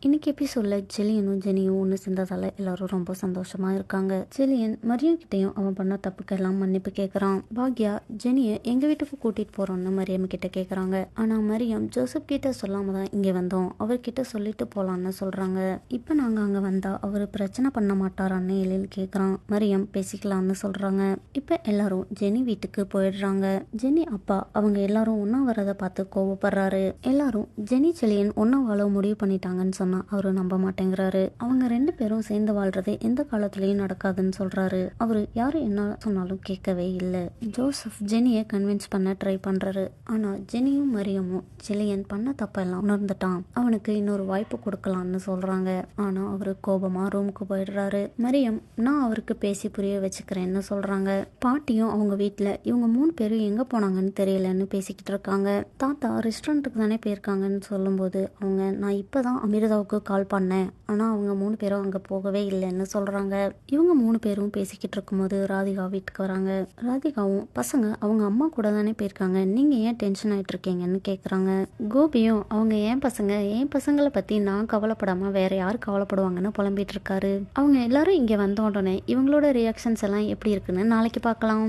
இன்னைக்கு எபிசோட்ல ஜில்லியனும் ஜெனியும் ஒன்று சேர்ந்ததால எல்லாரும் ரொம்ப சந்தோஷமா இருக்காங்க. ஜில்லியன் மரியம் கிட்டையும் அவன் பண்ண தப்புக்கெல்லாம் மன்னிப்பு கேட்கறான். பாக்யா ஜெனியை எங்க வீட்டுக்கு கூட்டிட்டு போறோம்னு மரியம் கிட்ட கேட்கறாங்க. ஆனா மரியம் ஜோசப் கிட்ட சொல்லாம தான் இங்க வந்தோம், அவர்கிட்ட சொல்லிட்டு போலான்னு சொல்றாங்க. இப்ப நாங்க அங்க வந்தா அவரு பிரச்சனை பண்ண மாட்டாரான்னு எழில் கேட்கறான். மரியம் பேசிக்கலாம்னு சொல்றாங்க. இப்ப எல்லாரும் ஜெனி வீட்டுக்கு போயிடுறாங்க. ஜெனி அப்பா அவங்க எல்லாரும் ஒன்னா வரதை பார்த்து கோவப்படுறாரு. எல்லாரும் ஜெனி ஜில்லியன் ஒன்னா வாழ முடிவு பண்ணிட்டாங்கன்னு சொன்னா அவரு நம்ப மாட்டேங்கிறாரு. அவங்க ரெண்டு பேரும் சேர்ந்து வாழ்றது எந்த காலத்திலயும் நடக்காதுன்னு சொல்றாரு. அவரு யாரு என்ன சொன்னாலும் கேட்கவே இல்லை. ஜோசப் ஜெனியை கன்வின்ஸ் பண்ண ட்ரை பண்றாரு. ஆனா ஜெனியும் மரியமும் ஜில்லியன் பண்ண தப்பெல்லாம் உணர்ந்துட்டான், அவனுக்கு இன்னொரு வாய்ப்பு கொடுக்கலாம்னு சொல்றாங்க. ஆனா அவரு கோபமா ரூமுக்கு போயிடுறாரு. மரியம் நான் அவருக்கு பேசி புரிய வச்சுக்கிறேன்னு சொல்றாங்க. பாட்டியும் அவங்க வீட்டுல இவங்க 3 பேரும் எங்க போனாங்கன்னு தெரியலன்னு பேசிக்கிட்டு இருக்காங்க. தாத்தா ரெஸ்டாரண்ட்டுக்கு தானே போயிருக்காங்கன்னு சொல்லும்போது அவங்க நான் இப்பதான் அமிர்தாவுக்கு கால் பண்ணேன், ஆனா அவங்க 3 பேரும் அங்க போகவே இல்லைன்னு சொல்றாங்க. இவங்க 3 பேரும் பேசிக்கிட்டு இருக்கும்போது ராதிகா வீட்டுக்கு வராங்க. ராதிகாவும் பசங்க அவங்க அம்மா கூட தானே போயிருக்காங்க, நீங்க ஏன் டென்ஷன் ஆயிட்டு இருக்கீங்கன்னு கேக்குறாங்க. கோபியும் அவங்க என் பசங்களை பத்தி நான் கவலைப்படாம வேற யாரு கவலைப்படுவாங்கன்னு புலம்பிட்டு இருக்காரு. அவங்க எல்லாரும் இங்க வந்த உடனே இவங்களோட ரியாக்ஷன்ஸ் எல்லாம் எப்படி இருக்குன்னு நாளைக்கு பார்க்கலாம்.